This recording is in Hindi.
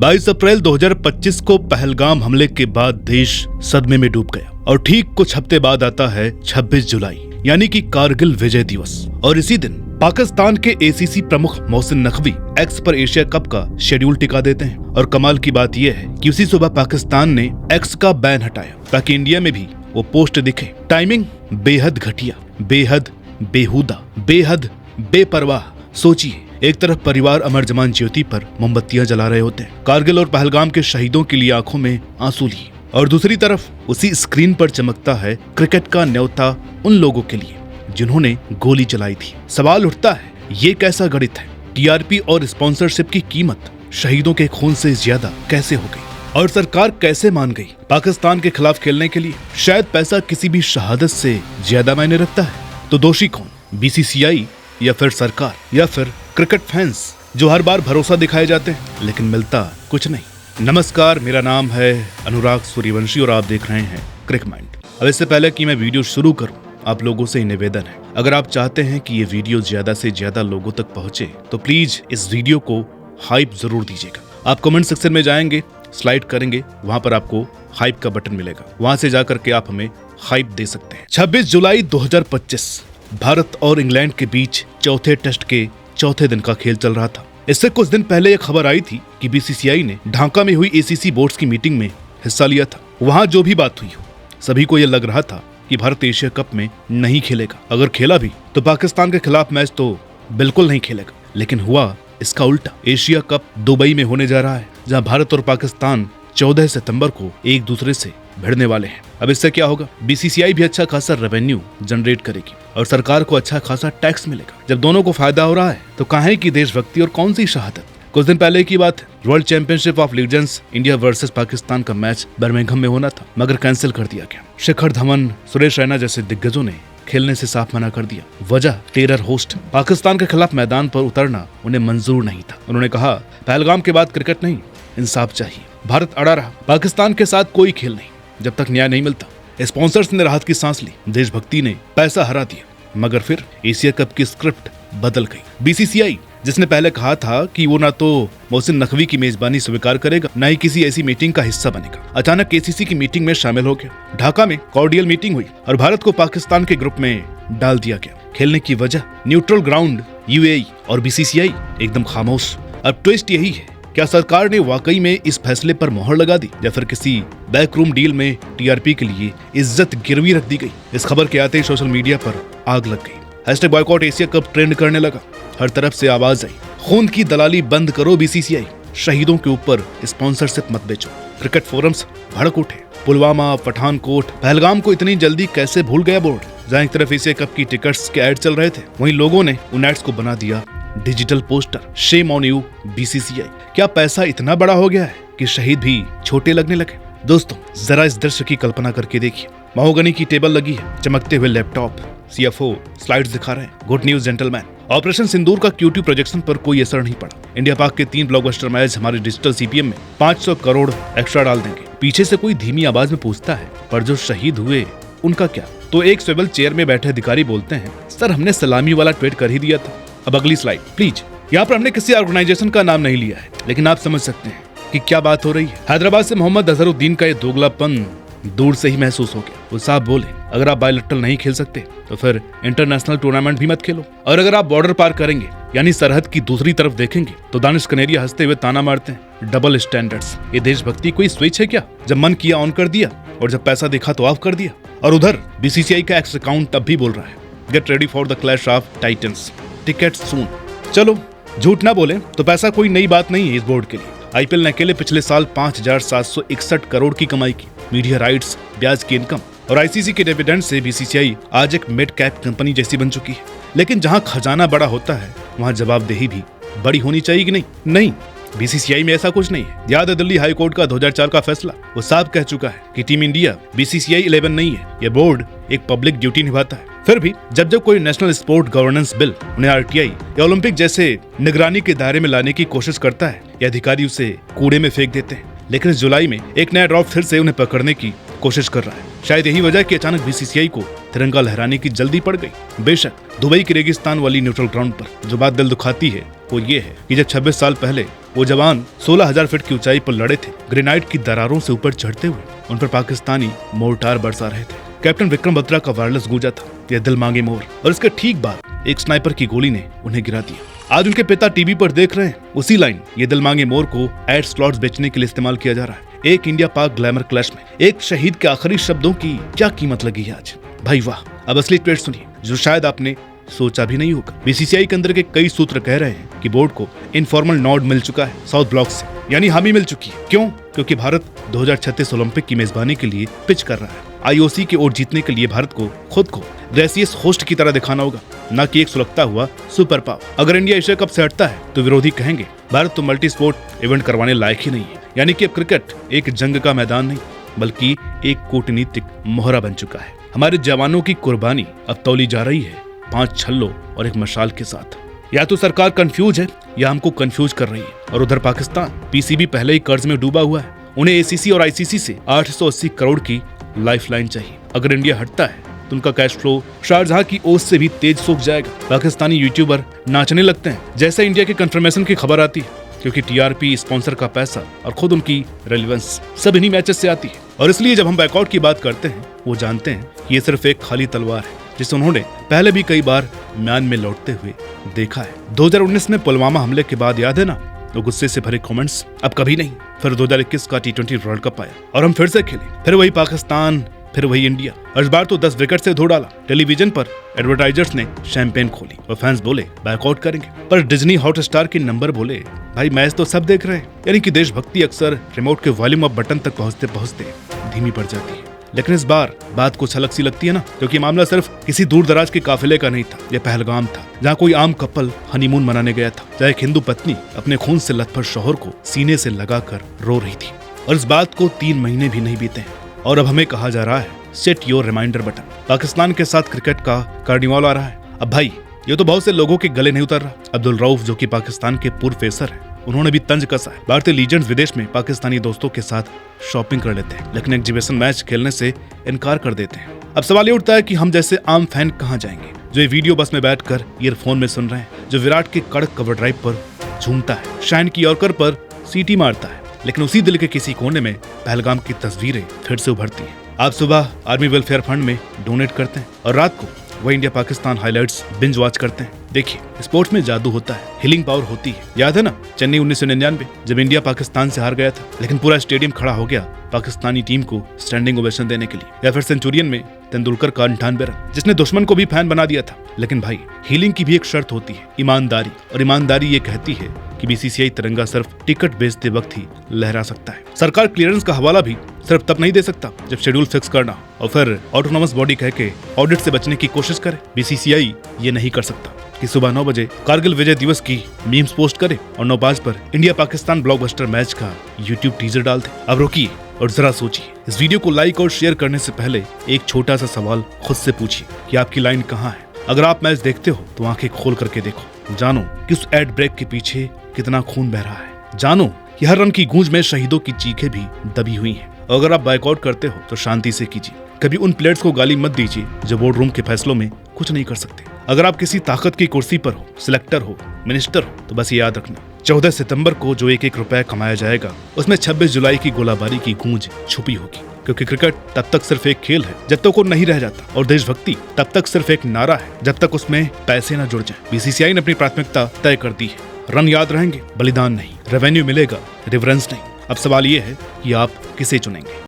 22 अप्रैल 2025 को पहलगाम हमले के बाद देश सदमे में डूब गया और ठीक कुछ हफ्ते बाद आता है 26 जुलाई यानी कि कारगिल विजय दिवस। और इसी दिन पाकिस्तान के एसीसी प्रमुख मोहसिन नकवी एक्स पर एशिया कप का शेड्यूल टिका देते हैं। और कमाल की बात यह है कि उसी सुबह पाकिस्तान ने एक्स का बैन हटाया ताकि इंडिया में भी वो पोस्ट दिखे। टाइमिंग बेहद घटिया, बेहद बेहुदा, बेहद बेपरवाह। सोचिए, एक तरफ परिवार अमर जवान ज्योति पर मोमबत्तियां जला रहे होते हैं, कारगिल और पहलगाम के शहीदों के लिए आंखों में आंसू लिए, और दूसरी तरफ उसी स्क्रीन पर चमकता है क्रिकेट का न्योता उन लोगों के लिए जिन्होंने गोली चलाई थी। सवाल उठता है, ये कैसा गणित है? टीआरपी और स्पॉन्सरशिप की कीमत शहीदों के खून से ज्यादा कैसे हो गई? और सरकार कैसे मान गई पाकिस्तान के खिलाफ खेलने के लिए? शायद पैसा किसी भी शहादत से ज्यादा मायने रखता है। तो दोषी कौन? बीसीसीआई या फिर सरकार या फिर क्रिकेट फैंस जो हर बार भरोसा दिखाए जाते हैं लेकिन मिलता कुछ नहीं। नमस्कार, मेरा नाम है अनुराग सूर्यवंशी और आप देख रहे हैं क्रिक माइंड। अब इससे पहले कि मैं वीडियो शुरू करूं, आप लोगों से निवेदन है, अगर आप चाहते हैं कि ये वीडियो ज्यादा से ज्यादा लोगों तक पहुंचे तो प्लीज इस वीडियो को हाइप जरूर दीजिएगा। आप कमेंट सेक्शन में जाएंगे, स्लाइड करेंगे, वहां पर आपको हाइप का बटन मिलेगा, वहां से जाकर के आप हमें हाइप दे सकते हैं। 26 जुलाई 2025 भारत और इंग्लैंड के बीच चौथे टेस्ट के चौथे दिन का खेल चल रहा था। इससे कुछ दिन पहले एक खबर आई थी कि बीसीसीआई ने ढाका में हुई एसीसी बोर्ड्स की मीटिंग में हिस्सा लिया था। वहां जो भी बात हुई हो, सभी को यह लग रहा था कि भारत एशिया कप में नहीं खेलेगा, अगर खेला भी तो पाकिस्तान के खिलाफ मैच तो बिल्कुल नहीं खेलेगा। लेकिन हुआ इसका उल्टा। एशिया कप दुबई में होने जा रहा है, जहां भारत और पाकिस्तान 14 सितंबर को एक दूसरे से भिड़ने वाले हैं। अब इससे क्या होगा? बीसीसीआई भी अच्छा खासा रेवेन्यू जनरेट करेगी और सरकार को अच्छा खासा टैक्स मिलेगा। जब दोनों को फायदा हो रहा है तो काहे की देशभक्ति और कौन सी शहादत? कुछ दिन पहले की बात है, world championship of legends India versus Pakistan का मैच बर्मिंघम में होना था, मगर कैंसिल कर दिया गया। शिखर धवन, सुरेश रैना जैसे दिग्गजों ने खेलने से साफ मना कर दिया। वजह टेरर होस्ट पाकिस्तान के खिलाफ मैदान पर उतरना उन्हें मंजूर नहीं था। उन्होंने कहा, पहलगाम के बाद क्रिकेट नहीं, इंसाफ चाहिए। भारत अड़ा रहा, पाकिस्तान के साथ कोई खेल नहीं जब तक न्याय नहीं मिलता। स्पॉन्सर्स ने राहत की सांस ली, देशभक्ति ने पैसा हरा दिया, मगर फिर एशिया कप की स्क्रिप्ट बदल गई। बीसीसीआई जिसने पहले कहा था कि वो ना तो मोहसिन नकवी की मेजबानी स्वीकार करेगा, न ही किसी ऐसी मीटिंग का हिस्सा बनेगा, अचानक एसीसी की मीटिंग में शामिल हो गया। ढाका में कॉर्डियल मीटिंग हुई और भारत को पाकिस्तान के ग्रुप में डाल दिया गया। खेलने की वजह न्यूट्रल ग्राउंड, यूएई और बीसीसीआई एकदम खामोश। अब ट्विस्ट यही है, क्या सरकार ने वाकई में इस फैसले पर मोहर लगा दी या फिर किसी बैकरूम डील में टीआरपी के लिए इज्जत गिरवी रख दी गई? इस खबर के आते ही सोशल मीडिया पर आग लग गई। Hashtag boycott Asia cup trend करने लगा। हर तरफ से आवाज आई, खून की दलाली बंद करो बीसीसीआई, शहीदों के ऊपर स्पॉन्सरशिप मत बेचो। क्रिकेट फोरम्स भड़क उठे। पुलवामा, पठानकोट, पहलगाम को इतनी जल्दी कैसे भूल गया बोर्ड? जहां एक तरफ एशिया कप की टिकट्स के ऐड चल रहे थे, वहीं लोगों ने उन एड्स को बना दिया digital poster. Shame on you BCCI. क्या पैसा इतना बड़ा हो गया है कि शहीद भी छोटे लगने लगे? दोस्तों, जरा इस दृश्य की कल्पना करके देखिए। महोगनी की टेबल लगी है, चमकते हुए लैपटॉप, सीएफओ स्लाइड्स दिखा रहे हैं। गुड न्यूज जेंटलमैन, ऑपरेशन सिंदूर का क्यूटी प्रोजेक्शन पर कोई असर नहीं पड़ा। इंडिया पाक के 3 ब्लॉकबस्टर मैच हमारे डिजिटल सीपीएम में 500 करोड़ एक्स्ट्रा डाल देंगे। पीछे से कोई धीमी आवाज में पूछता है, पर जो शहीद हुए उनका क्या? तो एक स्विvel चेयर में बैठे अधिकारी बोलते हैं, सर हमने सलामी वाला ट्वीट कर ही दिया था। अब अगली स्लाइड प्लीज। यहाँ पर हमने किसी ऑर्गेनाइजेशन का नाम नहीं लिया है, लेकिन आप समझ सकते हैं कि क्या बात हो रही है। हैदराबाद से मोहम्मद अजहरुद्दीन का ये दोगलापन दूर से ही महसूस हो गया। वो साहब बोले, अगर आप बायलैटरल नहीं खेल सकते तो फिर इंटरनेशनल टूर्नामेंट भी मत खेलो, और अगर आप बॉर्डर पार करेंगे यानी सरहद की दूसरी तरफ देखेंगे तो दानिश कनेरिया हंसते हुए ताना मारते हैं, डबल स्टैंडर्ड्स। ये देशभक्ति कोई स्विच है क्या? जब मन किया ऑन कर दिया और जब पैसा देखा तो ऑफ कर दिया। और उधर बीसीसीआई का एक्स अकाउंट अब भी बोल रहा है, get ready for the clash of titans, ticket soon. चलो झूठ ना बोले तो पैसा कोई नई बात नहीं है इस बोर्ड के लिए। आईपीएल ने अकेले पिछले साल 5,761 करोड़ की कमाई की। मीडिया राइट्स, ब्याज की इनकम और आईसीसी के डिविडेंड से बीसीसीआई आज एक मिड कैप कंपनी जैसी बन चुकी है। लेकिन जहां खजाना बड़ा होता है वहां जवाबदेही भी बड़ी होनी चाहिए कि नहीं? नहीं, बीसीसीआई में ऐसा कुछ नहीं है। याद है दिल्ली हाई कोर्ट का 2004 का फैसला, वो साफ कह चुका है कि टीम इंडिया बीसीसीआई 11 नहीं है। यह बोर्ड एक पब्लिक ड्यूटी निभाता है। फिर भी जब जब कोई नेशनल स्पोर्ट गवर्नेंस बिल उन्हें आरटीआई या ओलंपिक जैसे निगरानी के दायरे में लाने की कोशिश करता है, ये अधिकारी उसे कूड़े में फेंक देते हैं। लेकिन इस जुलाई में एक नया ड्रॉप फिर से उन्हें पकड़ने की कोशिश कर रहा है। शायद यही वजह कि अचानक बीसीसीआई को तिरंगा लहराने की जल्दी पड़ गई। बेशक दुबई के रेगिस्तान वाली न्यूट्रल ग्राउंड पर जो बात दिल दुखाती है वो ये है कि जब 26 साल पहले वो जवान 16,000 फीट की ऊंचाई पर लड़े थे, ग्रेनाइट की दरारों से ऊपर चढ़ते हुए उन पर पाकिस्तानी मोर्टार बरसा रहे थे। कैप्टन विक्रम बत्रा का वायरलेस गूंजा था, ये दिल मांगे मोर, और इसके ठीक बाद एक स्नाइपर की गोली ने उन्हें गिरा दिया। आज उनके पिता टीवी पर देख रहे हैं उसी लाइन ये दिल मांगे मोर को एड स्लॉट्स बेचने के लिए इस्तेमाल किया जा रहा है। एक इंडिया पाक ग्लैमर क्लैश में एक शहीद के आखिरी शब्दों की क्या कीमत लगी है आज। भाई वाह। अब असली ट्वीट सुनिए जो शायद आपने सोचा भी नहीं होगा। बीसीसीआई के अंदर के कई सूत्र कह रहे हैं कि बोर्ड को इनफॉर्मल नॉड मिल चुका है साउथ ब्लॉक से, यानी हामी मिल चुकी है। क्यों? क्योंकि भारत 2036 ओलंपिक की मेजबानी के लिए पिच कर रहा है। आईओसी की ओर जीतने के लिए भारत को खुद को ग्रेसियस होस्ट की तरह दिखाना होगा, न कि एक सुलगता हुआ सुपर पावर। अगर इंडिया एशिया कप से हटता है तो विरोधी कहेंगे भारत तो मल्टी स्पोर्ट इवेंट करवाने लायक ही नहीं है, यानी कि अब क्रिकेट एक जंग का मैदान नहीं बल्कि एक कूटनीतिक मोहरा बन चुका है। हमारे जवानों की कुर्बानी अब तौली जा रही है 5 छल्लों और एक मशाल के साथ। या तो सरकार कंफ्यूज है या हमको कंफ्यूज कर रही है। और उधर पाकिस्तान पीसीबी पहले ही कर्ज में डूबा हुआ है, उन्हें एसीसी और आईसीसी से 880 करोड़ की लाइफलाइन चाहिए। अगर इंडिया हटता है तो उनका कैश फ्लो शारजाह की ओस से भी तेज सूख जाएगा। पाकिस्तानी यूट्यूबर नाचने लगते हैं जैसे इंडिया के कंफर्मेशन की खबर आती है, क्योंकि टीआरपी, स्पॉन्सर का पैसा और खुद उनकी रेलेवेंस सब इन्हीं मैचेस से आती है। और इसलिए जब हम बैकआउट की बात करते हैं वो जानते हैं कि ये सिर्फ एक खाली तलवार है जिसे उन्होंने पहले भी कई बार म्यान में लौटते हुए देखा है। 2019 में पुलवामा हमले के बाद याद है ना, तो गुस्से से भरे कमेंट्स, अब कभी नहीं। फिर 2021 का T20 वर्ल्ड कप आया और हम फिर से खेले, फिर वही पाकिस्तान, फिर वही इंडिया, और इस बार तो 10 विकेट से धो डाला। टेलीविजन पर एडवर्टाइजर्स ने शैंपेन खोली और फैंस बोले बैकआउट करेंगे, पर डिज्नी हॉटस्टार के नंबर बोले भाई मैच तो सब देख रहे हैं। यानी कि देशभक्ति अक्सर रिमोट के वॉल्यूम अप बटन तक पहुंचते पहुंचते धीमी पड़ जाती है। लेकिन इस बार बात कुछ अलग सी लगती है ना, क्योंकि मामला सिर्फ किसी दूर दराज के काफिले का नहीं था। यह पहलगाम था जहाँ कोई आम कपल हनीमून मनाने गया था, जहाँ एक हिंदू पत्नी अपने खून से लथपथ शौहर को सीने से लगाकर रो रही थी। और इस बात को 3 महीने भी नहीं बीते हैं और अब हमें कहा जा रहा है set your reminder button. Pakistan के साथ क्रिकेट का कार्निवाल आ रहा है। अब भाई ये तो बहुत से लोगों के गले नहीं उतर रहा। अब्दुल रऊफ जो कि पाकिस्तान के पूर्व पेसर है, उन्होंने भी तंज कसा है। भारतीय लीजेंड्स विदेश में पाकिस्तानी दोस्तों के साथ शॉपिंग कर लेते हैं, लेकिन एग्जीबिशन मैच खेलने से इनकार कर देते हैं। अब सवाल ये उठता है कि हम जैसे आम फैन कहाँ जाएंगे, जो ये वीडियो बस में बैठकर ईयरफोन में सुन रहे हैं, जो विराट के कड़क कवर ड्राइव पर झूमता है, शाइन की यॉर्कर पर सीटी मारता है, लेकिन उसी दिल के किसी कोने में पहलगाम की तस्वीरें फिर से उभरती हैं। आप सुबह आर्मी वेलफेयर फंड में डोनेट करते हैं और रात को वह India Pakistan highlights binge watch करते हैं। देखिए स्पोर्ट्स में जादू होता है, हीलिंग पावर होती है। याद है ना चेन्नई 1999 जब इंडिया पाकिस्तान से हार गया था, लेकिन पूरा स्टेडियम खड़ा हो गया पाकिस्तानी टीम को स्टैंडिंग ओवेशन देने के लिए। या फिर सेंचुरियन में तेंदुलकर का 98 रन जिसने दुश्मन को भी फैन बना दिया था। लेकिन भाई हीलिंग की भी एक शर्त होती है, ईमानदारी। और ईमानदारी ये कहती है कि बीसीसीआई तिरंगा सिर्फ टिकट बेचते वक्त ही लहरा सकता है। सरकार क्लियरेंस का हवाला भी सिर्फ तब नहीं दे सकता जब शेड्यूल फिक्स करना और फिर ऑटोनोमस बॉडी कह के ऑडिट से बचने की कोशिश करे। बीसीसीआई ये नहीं कर सकता कि सुबह 9 बजे कारगिल विजय दिवस की मीम्स पोस्ट करे और 9:05 पर इंडिया पाकिस्तान ब्लॉकबस्टर मैच का यूट्यूब टीजर डाल दे। अब रोकिए और जरा सोचिए। इस वीडियो को लाइक और शेयर करने से पहले एक छोटा सा सवाल खुद से पूछिए कि आपकी लाइन कहाँ है। अगर आप मैच देखते हो तो आंखें खोल करके देखो, जानो कि उस एड ब्रेक के पीछे कितना खून बह रहा है, जानो कि हर रन की गूंज में शहीदों की चीखें भी दबी हुई हैं। और अगर आप बाइकआउट करते हो तो शांति से कीजिए, कभी उन प्लेयर्स को गाली मत दीजिए जो बोर्ड रूम के फैसलों में कुछ नहीं कर सकते। अगर आप किसी ताकत की कुर्सी पर हो, सिलेक्टर हो, मिनिस्टर हो, तो बस ये याद रखना 14 सितंबर को जो 1-1 रुपया कमाया जाएगा उसमें 26 जुलाई की गोलाबारी की गूंज छुपी होगी। क्योंकि क्रिकेट तब तक सिर्फ एक खेल है जब तक वो नहीं रह जाता, और देशभक्ति तब तक सिर्फ एक नारा है जब तक उसमें पैसे न जुड़ जाए। बीसीसीआई ने अपनी प्राथमिकता तय कर दी है। रन याद रहेंगे, बलिदान नहीं। रेवेन्यू मिलेगा, रिवरेंस नहीं। अब सवाल ये है कि आप किसे चुनेंगे।